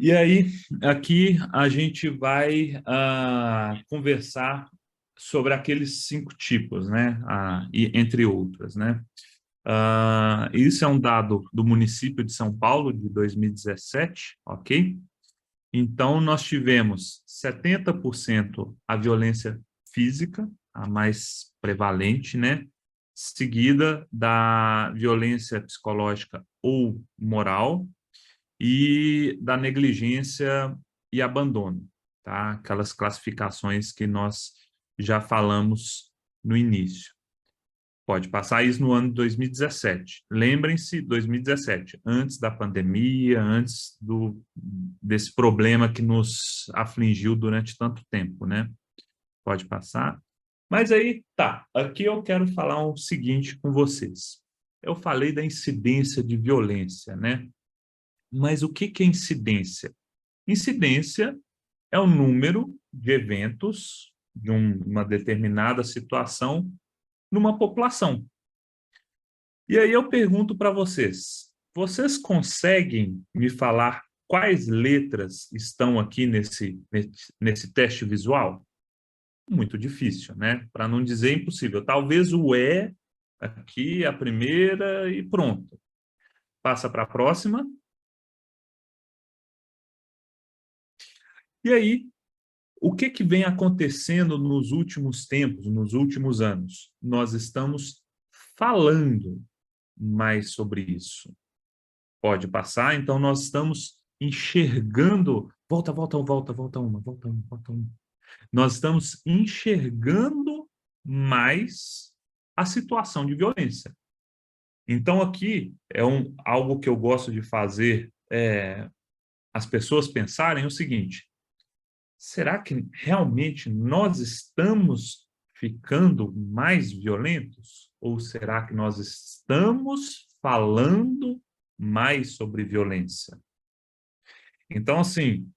E aí, aqui a gente vai conversar sobre aqueles 5 tipos, né? E, entre outras, né? Isso é um dado do município de São Paulo, de 2017, ok? Então, nós tivemos 70% a violência física, a mais prevalente, né? Seguida da violência psicológica ou moral, e da negligência e abandono, tá? Aquelas classificações que nós já falamos no início. Pode passar isso no ano de 2017. Lembrem-se, 2017, antes da pandemia, antes desse problema que nos afligiu durante tanto tempo, né? Pode passar. Mas aí, tá, aqui eu quero falar o seguinte com vocês. Eu falei da incidência de violência, né? Mas o que é incidência? Incidência é o número de eventos de uma determinada situação numa população. E aí eu pergunto para vocês, vocês conseguem me falar quais letras estão aqui nesse teste visual? Muito difícil, né? Para não dizer impossível. Talvez o E aqui, a primeira, e pronto. Passa para a próxima. E aí, o que vem acontecendo nos últimos tempos, nos últimos anos? Nós estamos falando mais sobre isso. Pode passar, então nós estamos enxergando. Volta uma. Nós estamos enxergando mais a situação de violência. Então, aqui é algo que eu gosto de fazer as pessoas pensarem o seguinte: será que realmente nós estamos ficando mais violentos? Ou será que nós estamos falando mais sobre violência? Então, assim,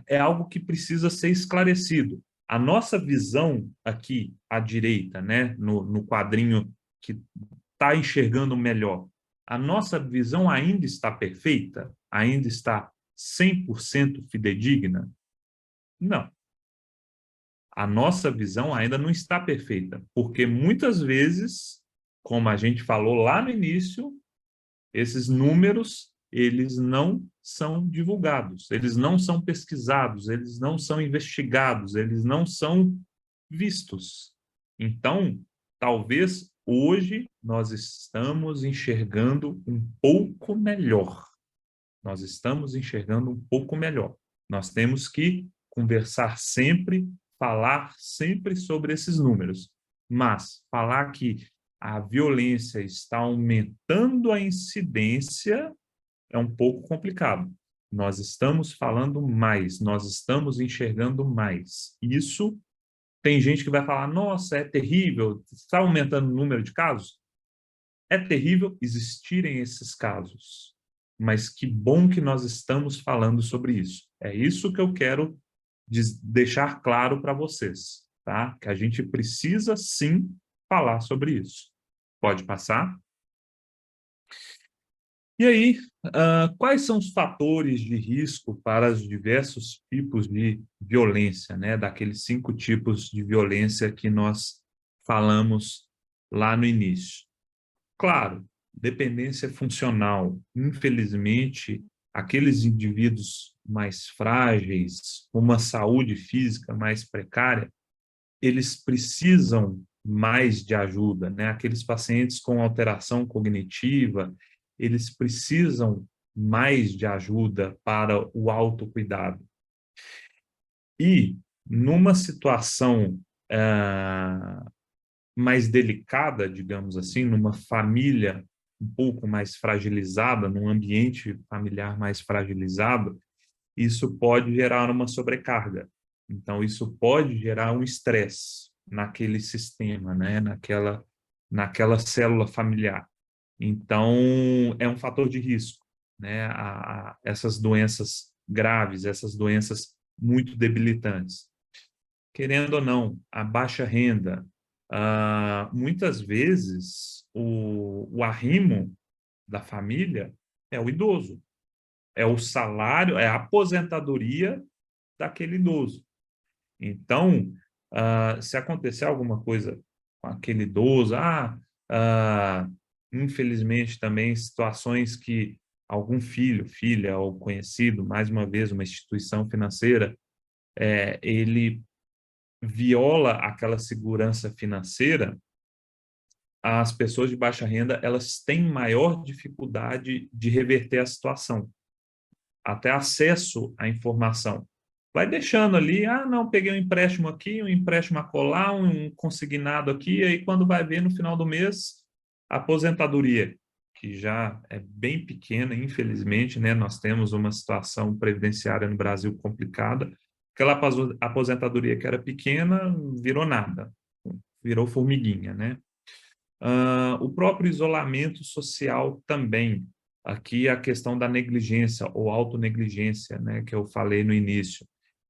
é algo que precisa ser esclarecido. A nossa visão aqui à direita, né, no quadrinho que está enxergando melhor, a nossa visão ainda está perfeita? Ainda está 100% fidedigna? Não. A nossa visão ainda não está perfeita, porque muitas vezes, como a gente falou lá no início, esses números, eles não são divulgados, eles não são pesquisados, eles não são investigados, eles não são vistos. Então, talvez hoje nós estamos enxergando um pouco melhor. Nós estamos enxergando um pouco melhor. Nós temos que conversar sempre, falar sempre sobre esses números. Mas falar que a violência está aumentando a incidência é um pouco complicado. Nós estamos falando mais, nós estamos enxergando mais. Isso tem gente que vai falar, nossa, é terrível, está aumentando o número de casos? É terrível existirem esses casos, mas que bom que nós estamos falando sobre isso. É isso que eu quero deixar claro para vocês, tá? Que a gente precisa sim falar sobre isso. Pode passar? E aí, quais são os fatores de risco para os diversos tipos de violência, né? Daqueles 5 tipos de violência que nós falamos lá no início. Claro, dependência funcional. Infelizmente, aqueles indivíduos mais frágeis, com uma saúde física mais precária, eles precisam mais de ajuda, né? Aqueles pacientes com alteração cognitiva, eles precisam mais de ajuda para o autocuidado. E numa situação mais delicada, digamos assim, numa família um pouco mais fragilizada, num ambiente familiar mais fragilizado, isso pode gerar uma sobrecarga. Então, isso pode gerar um estresse naquele sistema, né? naquela célula familiar. Então, é um fator de risco, né? Essas doenças graves, essas doenças muito debilitantes. Querendo ou não, a baixa renda, muitas vezes o arrimo da família é o idoso. é o salário, é a aposentadoria daquele idoso. Então, se acontecer alguma coisa com aquele idoso, ah, infelizmente também situações que algum filho, filha ou conhecido, mais uma vez uma instituição financeira, ele viola aquela segurança financeira, as pessoas de baixa renda elas têm maior dificuldade de reverter a situação, até acesso à informação. Vai deixando ali, não, peguei um empréstimo aqui, um empréstimo acolá, um consignado aqui, aí quando vai ver no final do mês, a aposentadoria, que já é bem pequena, infelizmente, né? Nós temos uma situação previdenciária no Brasil complicada. Aquela aposentadoria que era pequena virou nada, virou formiguinha, né? O próprio isolamento social também. Aqui a questão da negligência ou autonegligência, né, que eu falei no início.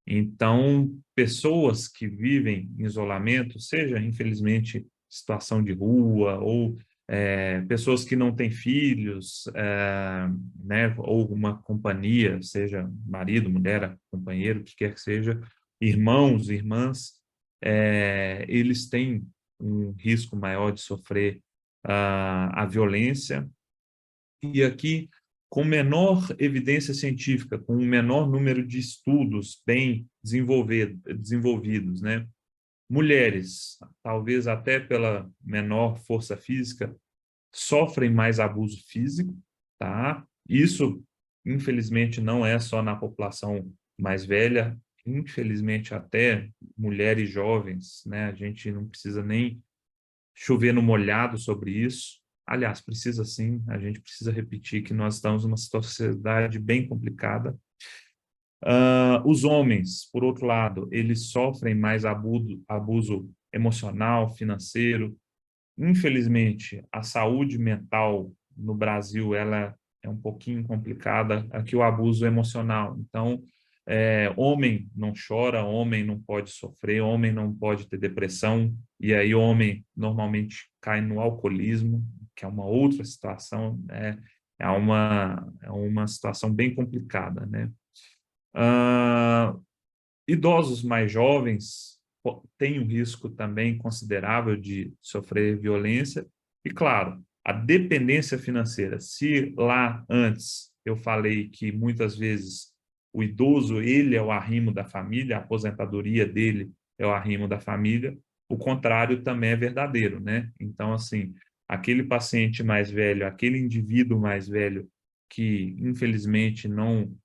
Então, pessoas que vivem em isolamento, seja, infelizmente, situação de rua ou pessoas que não têm filhos, né, ou uma companhia, seja marido, mulher, companheiro, o que quer que seja, irmãos, irmãs, eles têm um risco maior de sofrer a violência. E aqui, com menor evidência científica, com um menor número de estudos bem desenvolvidos, né? Mulheres, talvez até pela menor força física, sofrem mais abuso físico, tá? Isso, infelizmente, não é só na população mais velha, infelizmente até mulheres jovens, né? A gente não precisa nem chover no molhado sobre isso. Aliás, precisa sim, a gente precisa repetir que nós estamos numa sociedade bem complicada. Os homens, por outro lado, eles sofrem mais abuso emocional, financeiro. Infelizmente, a saúde mental no Brasil ela é um pouquinho complicada, aqui o abuso emocional. Então, homem não chora, homem não pode sofrer, homem não pode ter depressão, e aí o homem normalmente cai no alcoolismo, que é uma outra situação, é uma situação bem complicada, né? Idosos mais jovens têm um risco também considerável de sofrer violência, e claro, a dependência financeira. Se lá antes eu falei que muitas vezes o idoso ele é o arrimo da família, a aposentadoria dele é o arrimo da família, o contrário também é verdadeiro, né? Então, assim, aquele paciente mais velho, aquele indivíduo mais velho que infelizmente não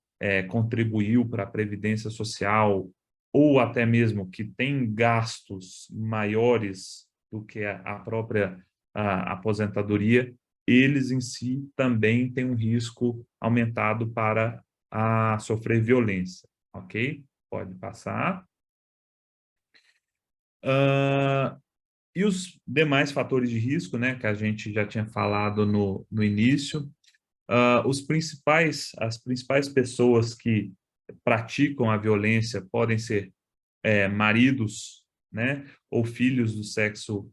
contribuiu para a previdência social ou até mesmo que tem gastos maiores do que a própria aposentadoria, eles em si também têm um risco aumentado para sofrer violência, ok? Pode passar. E os demais fatores de risco, né, que a gente já tinha falado no início, as principais pessoas que praticam a violência podem ser maridos, né, ou filhos do sexo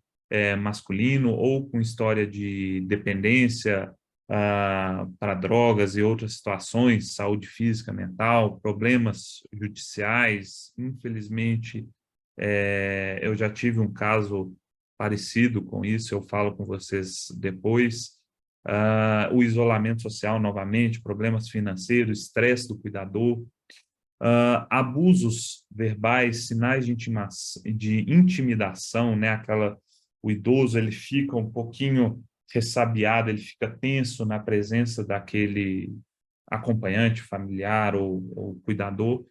masculino, ou com história de dependência para drogas e outras situações, saúde física, mental, problemas judiciais. Infelizmente, eu já tive um caso parecido com isso, eu falo com vocês depois. O isolamento social, novamente, problemas financeiros, estresse do cuidador, abusos verbais, sinais de intimidação, né? O idoso ele fica um pouquinho ressabiado, ele fica tenso na presença daquele acompanhante, familiar ou cuidador.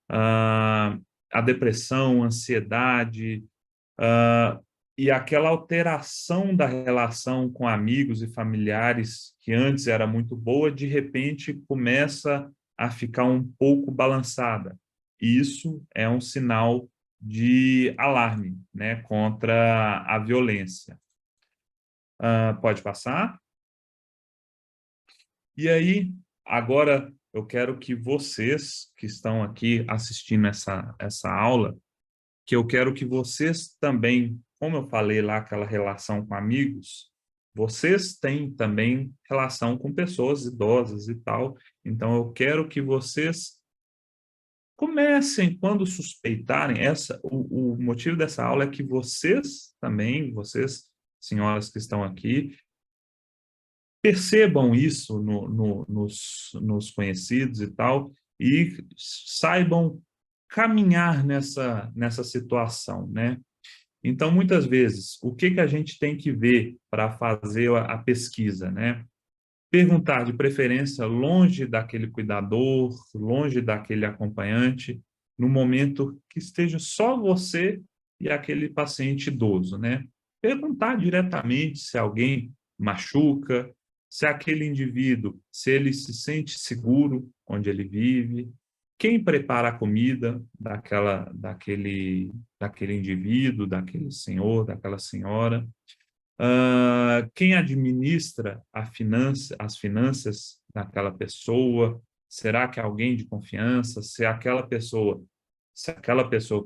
A depressão, ansiedade, e aquela alteração da relação com amigos e familiares que antes era muito boa, de repente começa a ficar um pouco balançada. Isso é um sinal de alarme, né, contra a violência. Pode passar? E aí, agora eu quero que vocês que estão aqui assistindo essa aula, que eu quero que vocês também, como eu falei lá, aquela relação com amigos, vocês têm também relação com pessoas idosas e tal, Então, eu quero que vocês comecem, quando suspeitarem, o motivo dessa aula é que vocês também, vocês, senhoras que estão aqui, percebam isso nos conhecidos e tal, e saibam caminhar nessa situação, né? Então, muitas vezes, o que a gente tem que ver para fazer a pesquisa, né? Perguntar, de preferência, longe daquele cuidador, longe daquele acompanhante, no momento que esteja só você e aquele paciente idoso, né? Perguntar diretamente se alguém machuca, se aquele indivíduo, se ele se sente seguro onde ele vive, quem prepara a comida daquele indivíduo, daquele senhor, daquela senhora, quem administra as finanças daquela pessoa, será que é alguém de confiança, se aquela pessoa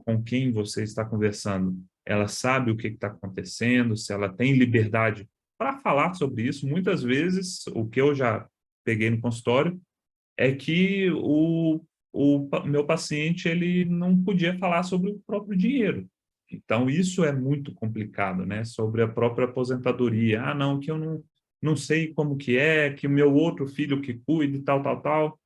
com quem você está conversando, ela sabe o que está acontecendo, se ela tem liberdade para falar sobre isso. Muitas vezes, o que eu já peguei no consultório é que o meu paciente ele não podia falar sobre o próprio dinheiro. Então, isso é muito complicado, né? Sobre a própria aposentadoria. Ah, não, que eu não sei como que é, que o meu outro filho que cuida e tal, tal, tal.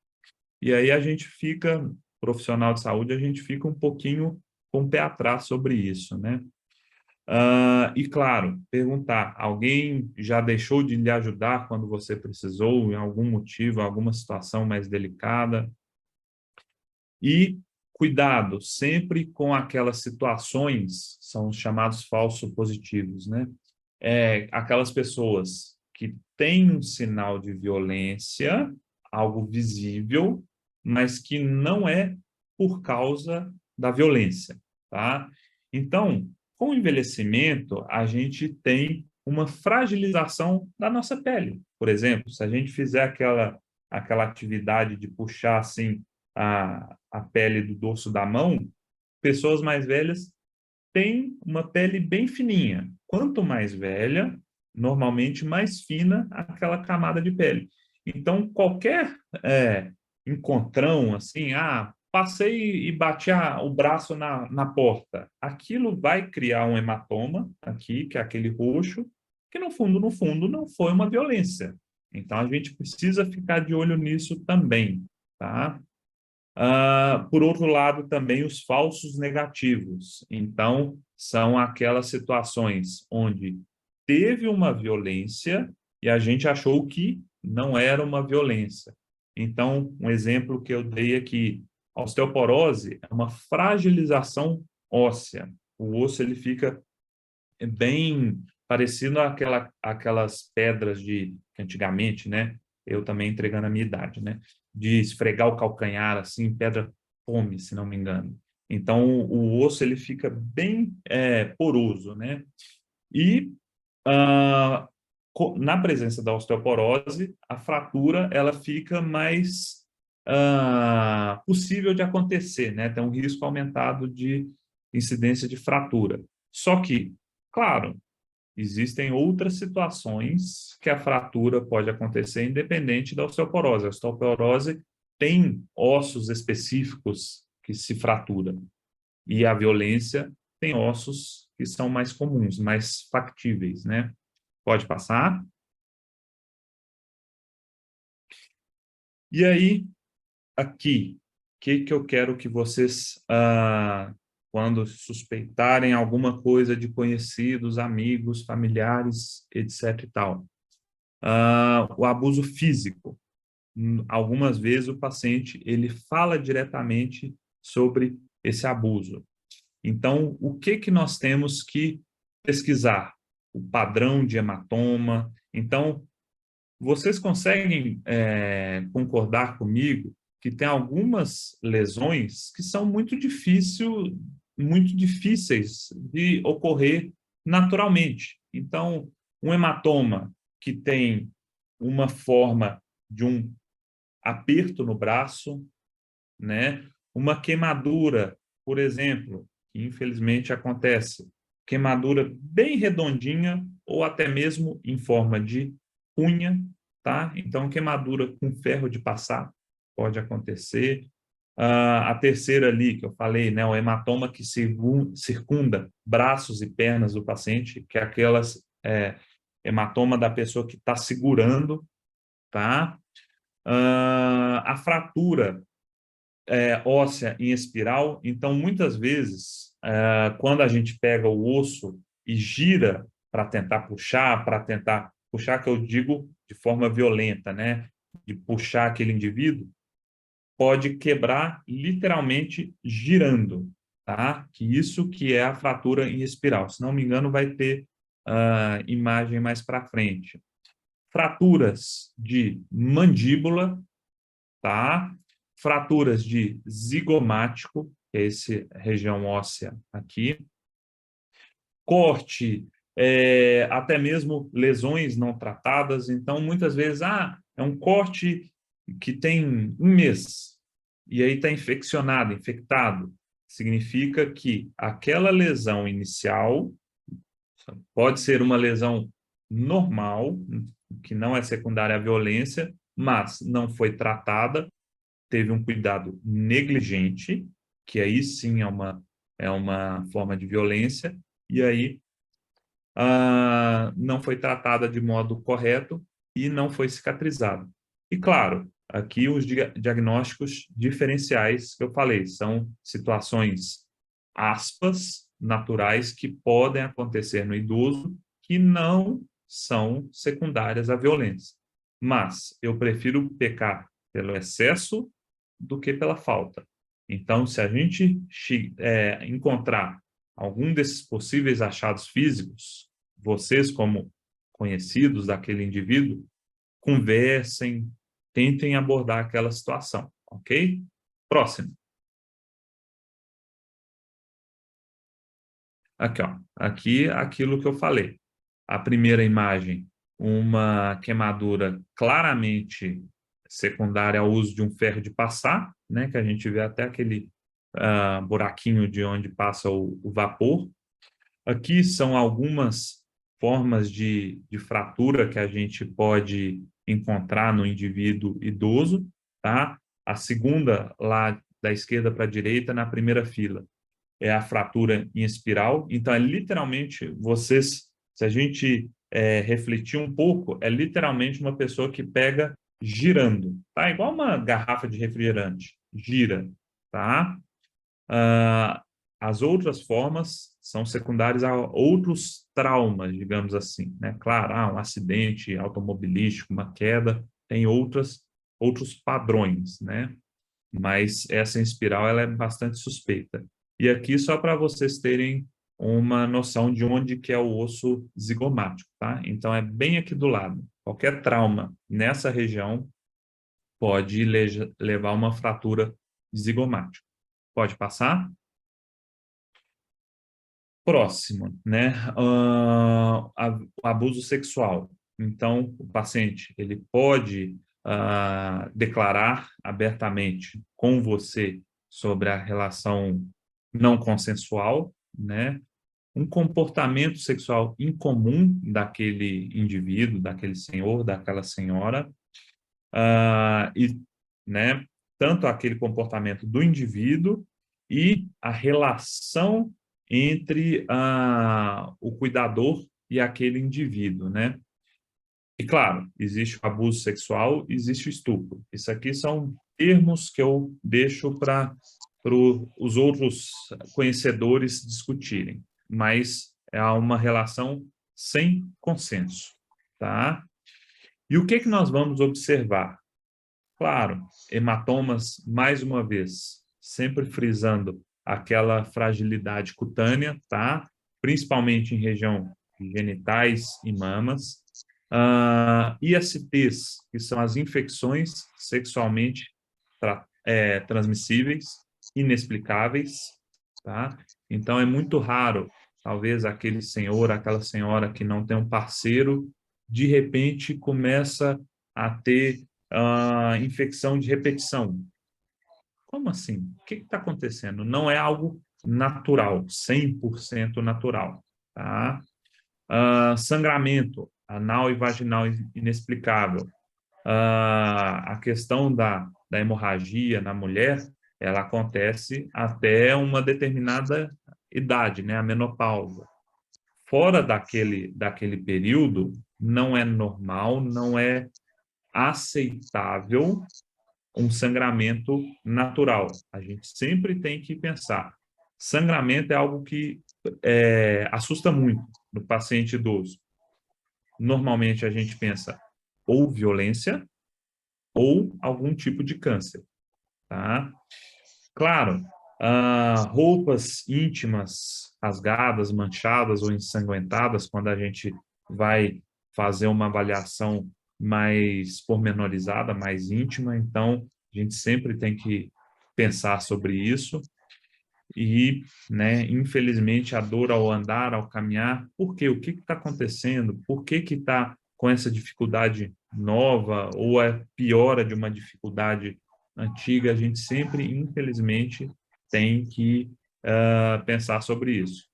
E aí a gente fica, profissional de saúde, a gente fica um pouquinho com o pé atrás sobre isso, né? E, claro, perguntar, alguém já deixou de lhe ajudar quando você precisou, em algum motivo, alguma situação mais delicada? E cuidado sempre com aquelas situações, são os chamados falsos positivos, né? Aquelas pessoas que têm um sinal de violência, algo visível, mas que não é por causa da violência, tá? Então, com o envelhecimento, a gente tem uma fragilização da nossa pele. Por exemplo, se a gente fizer aquela atividade de puxar assim a pele do dorso da mão, pessoas mais velhas têm uma pele bem fininha. Quanto mais velha, normalmente mais fina aquela camada de pele. Então, qualquer encontrão, assim, passei e bati o braço na porta, aquilo vai criar um hematoma aqui, que é aquele roxo, que no fundo, não foi uma violência. Então, a gente precisa ficar de olho nisso também, tá? Por outro lado, também os falsos negativos. Então, são aquelas situações onde teve uma violência e a gente achou que não era uma violência. Então, um exemplo que eu dei aqui, a osteoporose é uma fragilização óssea. O osso ele fica bem parecido aquelas pedras que antigamente, né? Eu também entregando a minha idade, né? De esfregar o calcanhar, assim, pedra pome, se não me engano. Então, o osso ele fica bem poroso, né? E ah, na presença da osteoporose, a fratura ela fica mais possível de acontecer, né? Tem um risco aumentado de incidência de fratura. Só que, claro, existem outras situações que a fratura pode acontecer independente da osteoporose. A osteoporose tem ossos específicos que se fraturam e a violência tem ossos que são mais comuns, mais factíveis, né? Pode passar. E aí, aqui, o que eu quero que vocês, quando suspeitarem alguma coisa de conhecidos, amigos, familiares, etc. e tal, o abuso físico. Algumas vezes o paciente ele fala diretamente sobre esse abuso. Então, o que nós temos que pesquisar? O padrão de hematoma. Então, vocês conseguem concordar comigo que tem algumas lesões que são muito difíceis de ocorrer naturalmente. Então, um hematoma que tem uma forma de um aperto no braço, né? Uma queimadura, por exemplo, que infelizmente acontece, queimadura bem redondinha ou até mesmo em forma de unha, tá? Então, queimadura com ferro de passar, pode acontecer. A terceira ali, que eu falei, né, o hematoma que circunda braços e pernas do paciente, que é aquelas hematoma da pessoa que está segurando, tá? A fratura óssea em espiral. Então, muitas vezes, quando a gente pega o osso e gira para tentar puxar, que eu digo de forma violenta, né? De puxar aquele indivíduo, pode quebrar literalmente girando, tá? Que isso que é a fratura em espiral. Se não me engano, vai ter imagem mais para frente. Fraturas de mandíbula, tá? Fraturas de zigomático, que é essa região óssea aqui. Corte, até mesmo lesões não tratadas. Então, muitas vezes, é um corte que tem um mês, e aí está infectado. Significa que aquela lesão inicial pode ser uma lesão normal, que não é secundária à violência, mas não foi tratada, teve um cuidado negligente, que aí sim é uma forma de violência, e aí não foi tratada de modo correto e não foi cicatrizada. E claro, aqui os diagnósticos diferenciais que eu falei, são situações, aspas, naturais que podem acontecer no idoso que não são secundárias à violência. Mas eu prefiro pecar pelo excesso do que pela falta. Então, se a gente encontrar algum desses possíveis achados físicos, vocês, como conhecidos daquele indivíduo, conversem, tentem abordar aquela situação, ok? Próximo. Aqui, ó. Aqui, aquilo que eu falei. A primeira imagem, uma queimadura claramente secundária ao uso de um ferro de passar, né, que a gente vê até aquele buraquinho de onde passa o vapor. Aqui são algumas formas de fratura que a gente pode encontrar no indivíduo idoso, tá? A segunda, lá da esquerda para a direita, na primeira fila, é a fratura em espiral. Então, é literalmente, se a gente refletir um pouco, é literalmente uma pessoa que pega girando, tá? Igual uma garrafa de refrigerante, gira, tá? Ah, as outras formas são secundárias a outros traumas, digamos assim, né? Claro, um acidente automobilístico, uma queda, tem outros padrões, né? Mas essa em espiral ela é bastante suspeita. E aqui só para vocês terem uma noção de onde que é o osso zigomático, tá? Então é bem aqui do lado. Qualquer trauma nessa região pode levar a uma fratura zigomática. Pode passar? Próximo, né? O abuso sexual. Então, o paciente ele pode declarar abertamente com você sobre a relação não consensual, né? Um comportamento sexual incomum daquele indivíduo, daquele senhor, daquela senhora, e, né? Tanto aquele comportamento do indivíduo e a relação entre o cuidador e aquele indivíduo, né? E claro, existe o abuso sexual, existe o estupro. Isso aqui são termos que eu deixo para os outros conhecedores discutirem, mas é uma relação sem consenso, tá? E o que que nós vamos observar? Claro, hematomas, mais uma vez, sempre frisando aquela fragilidade cutânea, tá? Principalmente em região de genitais e mamas. ISTs, que são as infecções sexualmente transmissíveis, inexplicáveis, tá? Então, é muito raro, talvez, aquele senhor, aquela senhora que não tem um parceiro, de repente começa a ter infecção de repetição. Como assim? O que está acontecendo? Não é algo natural, 100% natural, tá? Sangramento anal e vaginal inexplicável. A questão da da hemorragia na mulher, ela acontece até uma determinada idade, né, a menopausa. Fora daquele período, não é normal, não é aceitável um sangramento natural. A gente sempre tem que pensar. Sangramento é algo que assusta muito no paciente idoso. Normalmente a gente pensa ou violência ou algum tipo de câncer, tá? Claro, roupas íntimas rasgadas, manchadas ou ensanguentadas, quando a gente vai fazer uma avaliação mais pormenorizada, mais íntima, então a gente sempre tem que pensar sobre isso. E, né, infelizmente, a dor ao andar, ao caminhar, por quê? O que está acontecendo? Por que está com essa dificuldade nova ou é piora de uma dificuldade antiga? A gente sempre, infelizmente, tem que pensar sobre isso.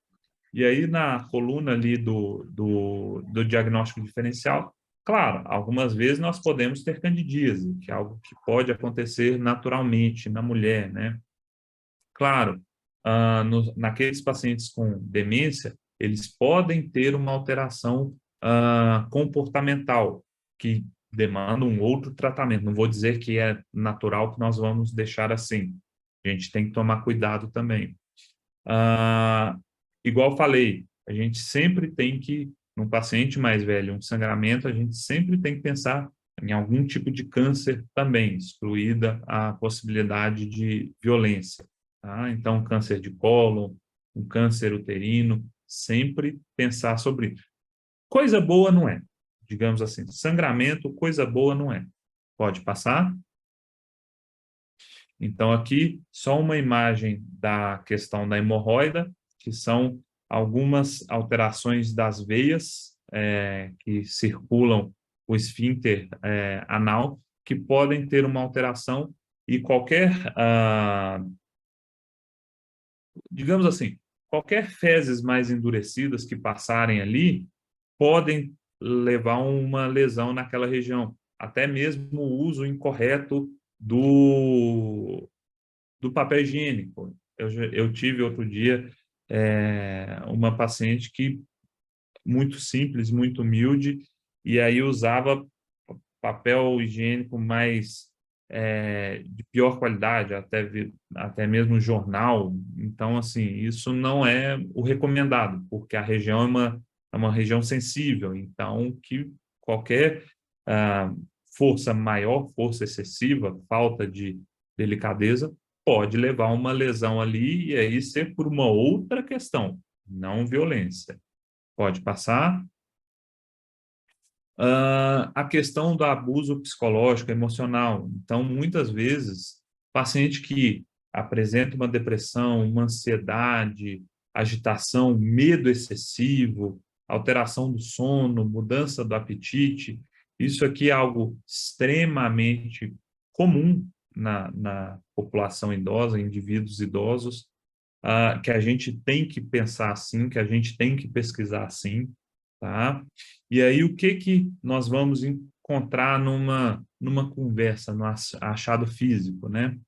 E aí, na coluna ali do diagnóstico diferencial, claro, algumas vezes nós podemos ter candidíase, que é algo que pode acontecer naturalmente na mulher, né? Claro, naqueles pacientes com demência, eles podem ter uma alteração comportamental, que demanda um outro tratamento. Não vou dizer que é natural que nós vamos deixar assim. A gente tem que tomar cuidado também. Ah, igual falei, a gente sempre tem que, num paciente mais velho, um sangramento, a gente sempre tem que pensar em algum tipo de câncer também, excluída a possibilidade de violência. Tá? Então, câncer de cólon, um câncer uterino, sempre pensar sobre isso. Coisa boa não é, digamos assim. Sangramento, coisa boa não é. Pode passar? Então, aqui, só uma imagem da questão da hemorroida, que são algumas alterações das veias que circulam o esfíncter anal, que podem ter uma alteração e qualquer, digamos assim, qualquer fezes mais endurecidas que passarem ali podem levar a uma lesão naquela região. Até mesmo o uso incorreto do papel higiênico. Eu tive outro dia uma paciente que muito simples, muito humilde, e aí usava papel higiênico mais de pior qualidade, até mesmo jornal. Então, assim, isso não é o recomendado, porque a região é uma região sensível, então que qualquer ah, força maior, força excessiva, falta de delicadeza, pode levar a uma lesão ali e aí ser por uma outra questão, não violência. Pode passar. A questão do abuso psicológico, emocional. Então, muitas vezes, paciente que apresenta uma depressão, uma ansiedade, agitação, medo excessivo, alteração do sono, mudança do apetite, isso aqui é algo extremamente comum na população idosa, indivíduos idosos, que a gente tem que pensar assim, que a gente tem que pesquisar assim, tá? E aí, o que que nós vamos encontrar numa conversa, no achado físico, né?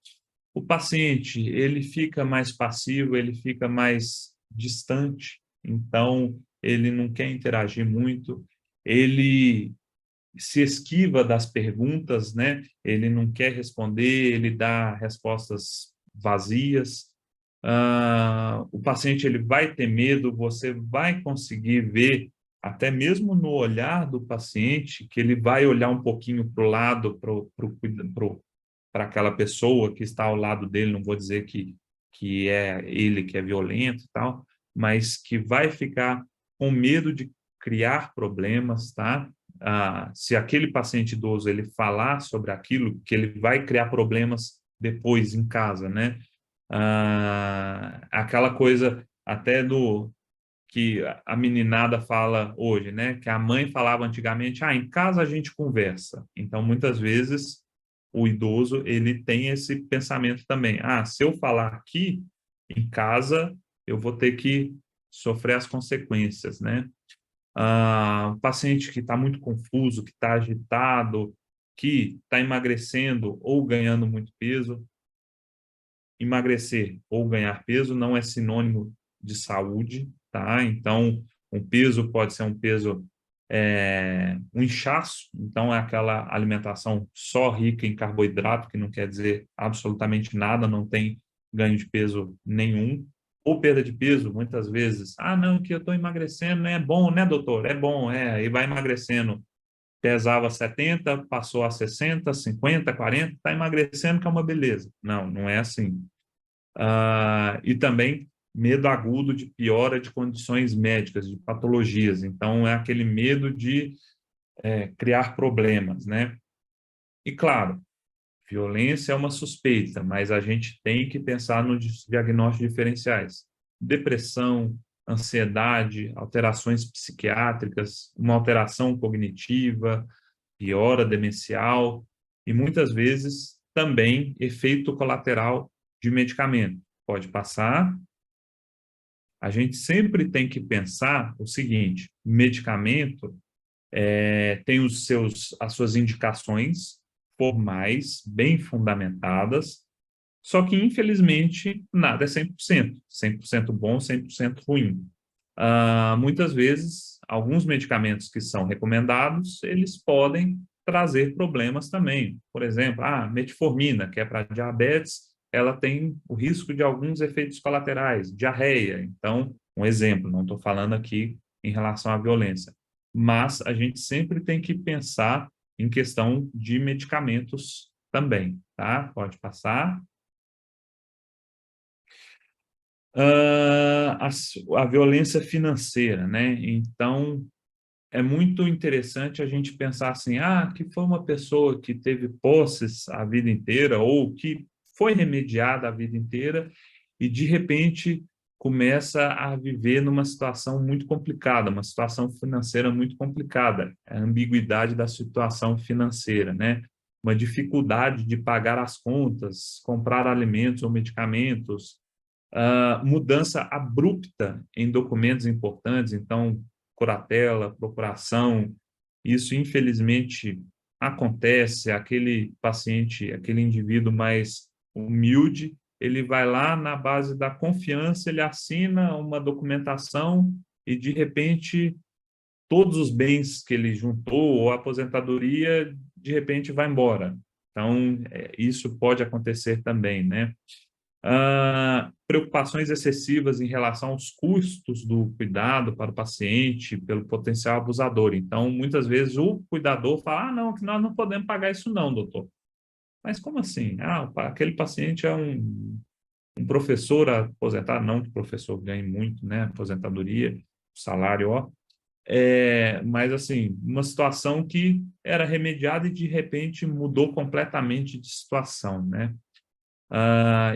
O paciente, ele fica mais passivo, ele fica mais distante, então ele não quer interagir muito, ele se esquiva das perguntas, né? Ele não quer responder, ele dá respostas vazias. O paciente ele vai ter medo, você vai conseguir ver, até mesmo no olhar do paciente, que ele vai olhar um pouquinho para o lado, para aquela pessoa que está ao lado dele, não vou dizer que é ele que é violento e tal, mas que vai ficar com medo de criar problemas, tá? Se aquele paciente idoso ele falar sobre aquilo, que ele vai criar problemas depois em casa, né? Aquela coisa até do que a meninada fala hoje, né? Que a mãe falava antigamente, em casa a gente conversa. Então, muitas vezes, o idoso, ele tem esse pensamento também. Se eu falar aqui, em casa, eu vou ter que sofrer as consequências, né? Um paciente que está muito confuso, que está agitado, que está emagrecendo ou ganhando muito peso. Emagrecer ou ganhar peso não é sinônimo de saúde, tá? Então, um peso pode ser um peso, um inchaço, então é aquela alimentação só rica em carboidrato, que não quer dizer absolutamente nada, não tem ganho de peso nenhum. Ou perda de peso, muitas vezes, não, que eu estou emagrecendo, é bom, né, doutor? É bom, e vai emagrecendo. Pesava 70, passou a 60, 50, 40, está emagrecendo, que é uma beleza. Não, não é assim. E também medo agudo de piora de condições médicas, de patologias. Então, é aquele medo de criar problemas, né? E, claro, violência é uma suspeita, mas a gente tem que pensar nos diagnósticos diferenciais. Depressão, ansiedade, alterações psiquiátricas, uma alteração cognitiva, piora demencial e, muitas vezes, também efeito colateral de medicamento. Pode passar. A gente sempre tem que pensar o seguinte: medicamento tem as suas indicações formais, bem fundamentadas, só que, infelizmente, nada é 100%, 100% bom, 100% ruim. Muitas vezes, alguns medicamentos que são recomendados, eles podem trazer problemas também. Por exemplo, a metformina, que é para diabetes, ela tem o risco de alguns efeitos colaterais, diarreia. Então, um exemplo, não estou falando aqui em relação à violência, mas a gente sempre tem que pensar em questão de medicamentos também, tá? Pode passar. A violência financeira, né? Então, é muito interessante a gente pensar assim, que foi uma pessoa que teve posses a vida inteira ou que foi remediada a vida inteira e, de repente, começa a viver numa situação muito complicada, uma situação financeira muito complicada, a ambiguidade da situação financeira, né? Uma dificuldade de pagar as contas, comprar alimentos ou medicamentos, mudança abrupta em documentos importantes, então, curatela, procuração, isso infelizmente acontece, aquele paciente, aquele indivíduo mais humilde, ele vai lá na base da confiança, ele assina uma documentação e, de repente, todos os bens que ele juntou, ou a aposentadoria, de repente vai embora. Então, isso pode acontecer também, né? Preocupações excessivas em relação aos custos do cuidado para o paciente pelo potencial abusador. Então, muitas vezes o cuidador fala, não, que nós não podemos pagar isso não, doutor. Mas como assim? Aquele paciente é um professor aposentado, não que o professor ganhe muito, né, aposentadoria, salário, ó. Mas assim, uma situação que era remediada e de repente mudou completamente de situação, né?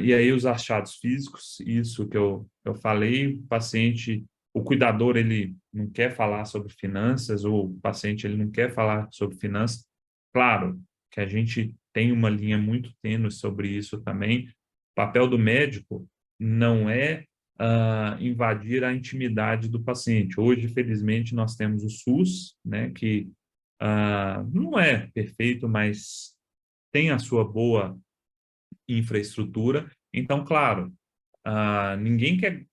E aí os achados físicos, isso que eu falei, o paciente, o cuidador, ele não quer falar sobre finanças, ou o paciente, ele não quer falar sobre finanças. Claro que a gente tem uma linha muito tênue sobre isso também. O papel do médico não é invadir a intimidade do paciente. Hoje, felizmente, nós temos o SUS, né, que não é perfeito, mas tem a sua boa infraestrutura. Então, claro, ninguém quer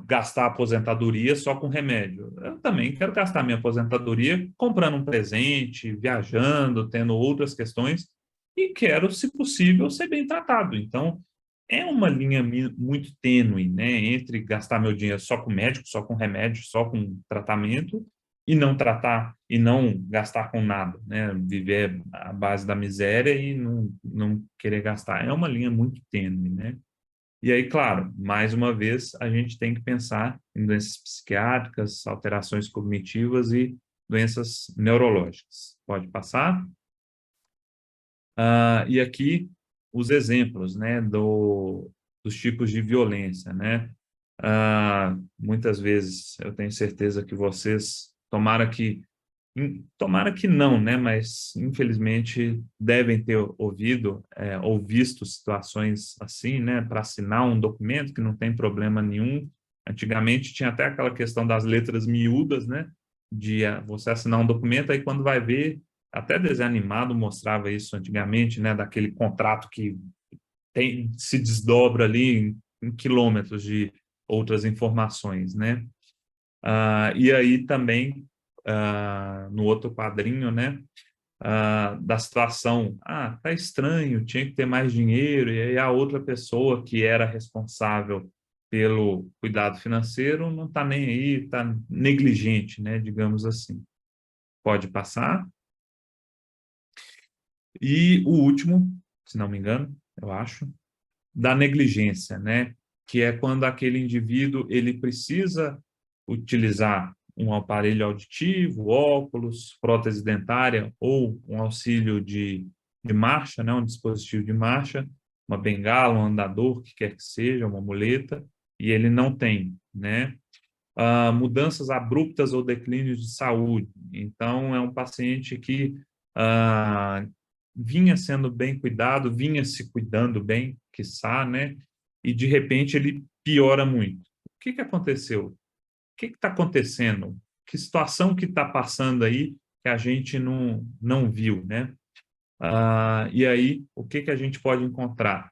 gastar a aposentadoria só com remédio. Eu também quero gastar minha aposentadoria comprando um presente, viajando, tendo outras questões, e quero, se possível, ser bem tratado. Então, é uma linha muito tênue, né, entre gastar meu dinheiro só com médico, só com remédio, só com tratamento, e não tratar, e não gastar com nada, né, viver à base da miséria e não querer gastar. É uma linha muito tênue, né? E aí, claro, mais uma vez, a gente tem que pensar em doenças psiquiátricas, alterações cognitivas e doenças neurológicas. Pode passar? E aqui os exemplos, né, dos tipos de violência, né? Muitas vezes eu tenho certeza que vocês, tomara que não, né, mas infelizmente devem ter ouvido ou visto situações assim, né, para assinar um documento que não tem problema nenhum. Antigamente tinha até aquela questão das letras miúdas, né, de você assinar um documento, aí quando vai ver até desenho animado mostrava isso antigamente, né, daquele contrato que se desdobra ali em quilômetros de outras informações, né? E aí também, no outro quadrinho, né, da situação, tá estranho, tinha que ter mais dinheiro, e aí a outra pessoa que era responsável pelo cuidado financeiro não está nem aí, está negligente, né, digamos assim. Pode passar. E o último, se não me engano, eu acho, da negligência, né, que é quando aquele indivíduo ele precisa utilizar um aparelho auditivo, óculos, prótese dentária ou um auxílio de marcha, né, um dispositivo de marcha, uma bengala, um andador, que quer que seja, uma muleta, e ele não tem, né? Mudanças abruptas ou declínios de saúde. Então, é um paciente que vinha sendo bem cuidado, vinha se cuidando bem, quiçá, né? E, de repente, ele piora muito. O que que aconteceu? O que está acontecendo? Que situação que está passando aí que a gente não viu, né? E aí, o que que a gente pode encontrar?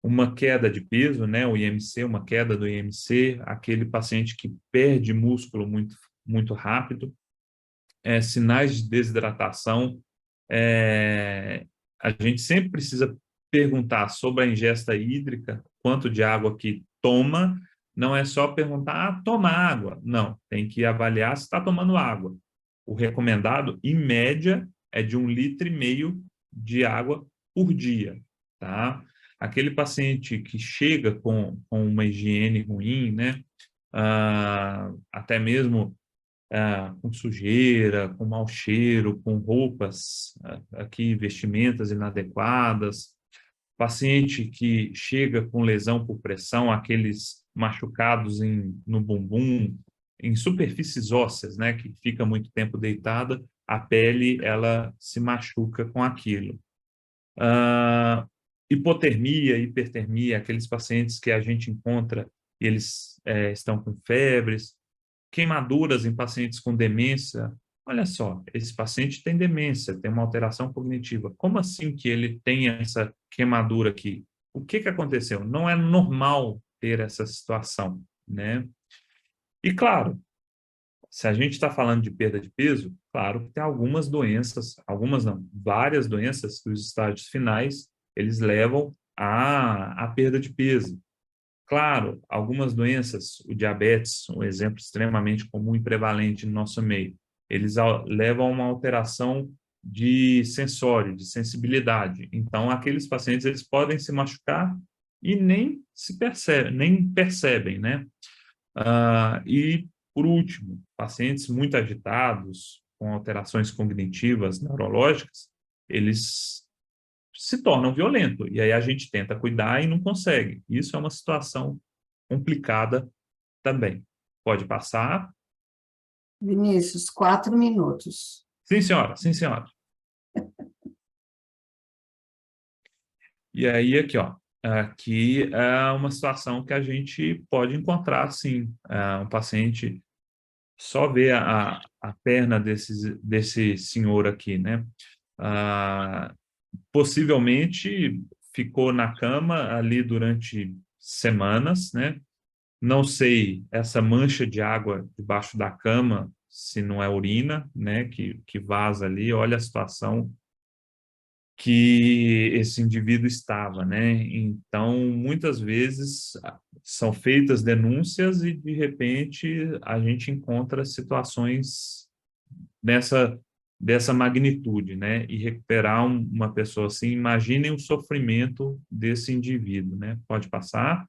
Uma queda de peso, né? O IMC, uma queda do IMC, aquele paciente que perde músculo muito rápido, sinais de desidratação. A gente sempre precisa perguntar sobre a ingesta hídrica, quanto de água que toma, não é só perguntar, toma água. Não, tem que avaliar se está tomando água. O recomendado, em média, é de 1,5 litro de água por dia, tá? Aquele paciente que chega com uma higiene ruim, né? Até mesmo com sujeira, com mau cheiro, com roupas aqui, vestimentas inadequadas, paciente que chega com lesão por pressão, aqueles machucados no bumbum, em superfícies ósseas, né, que fica muito tempo deitada, a pele ela se machuca com aquilo. Hipotermia, hipertermia, aqueles pacientes que a gente encontra e eles estão com febres, queimaduras em pacientes com demência. Olha só, esse paciente tem demência, tem uma alteração cognitiva. Como assim que ele tem essa queimadura aqui? O que que aconteceu? Não é normal ter essa situação, né? E claro, se a gente está falando de perda de peso, claro que tem algumas doenças, algumas não, várias doenças que os estágios finais eles levam à perda de peso. Claro, algumas doenças, o diabetes, um exemplo extremamente comum e prevalente no nosso meio, eles levam a uma alteração de sensório, de sensibilidade. Então, aqueles pacientes eles podem se machucar e nem percebem, né? E, por último, pacientes muito agitados, com alterações cognitivas, neurológicas, eles se tornam violentos. E aí a gente tenta cuidar e não consegue. Isso é uma situação complicada também. Pode passar? Vinícius, 4 minutos. Sim, senhora. Sim, senhora. E aí, aqui, ó. Aqui é uma situação que a gente pode encontrar, sim. Um paciente só vê a perna desse senhor aqui, né? Possivelmente ficou na cama ali durante semanas, né? Não sei essa mancha de água debaixo da cama, se não é urina, né, que vaza ali, olha a situação que esse indivíduo estava, né? Então, muitas vezes são feitas denúncias e, de repente, a gente encontra situações dessa magnitude, né? E recuperar uma pessoa assim, imaginem o sofrimento desse indivíduo, né? Pode passar.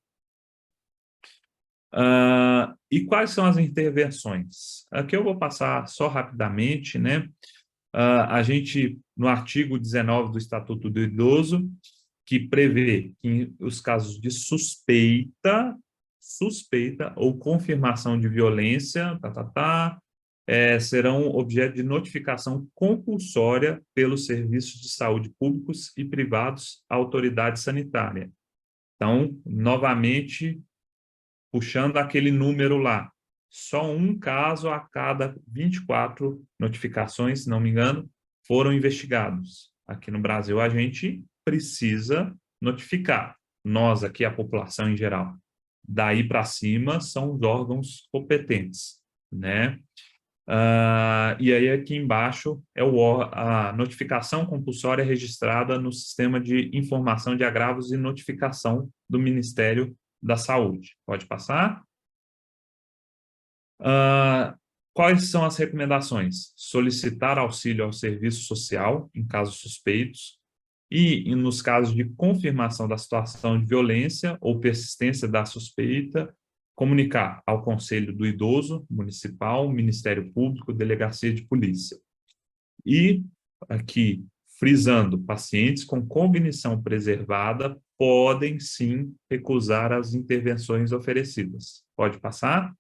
E quais são as intervenções? Aqui eu vou passar só rapidamente, né? A gente, no artigo 19 do Estatuto do Idoso, que prevê que em os casos de suspeita ou confirmação de violência, serão objeto de notificação compulsória pelos serviços de saúde públicos e privados à autoridade sanitária. Então, novamente, puxando aquele número lá, só um caso a cada 24 notificações, se não me engano, foram investigados. Aqui no Brasil, a gente precisa notificar. Nós aqui, a população em geral. Daí para cima, são os órgãos competentes, né? E aí aqui embaixo é a notificação compulsória registrada no Sistema de Informação de Agravos e Notificação do Ministério da Saúde. Pode passar? Quais são as recomendações? Solicitar auxílio ao serviço social em casos suspeitos e nos casos de confirmação da situação de violência ou persistência da suspeita, comunicar ao Conselho do Idoso Municipal, Ministério Público, Delegacia de Polícia. E, aqui, frisando, pacientes com cognição preservada podem, sim, recusar as intervenções oferecidas. Pode passar?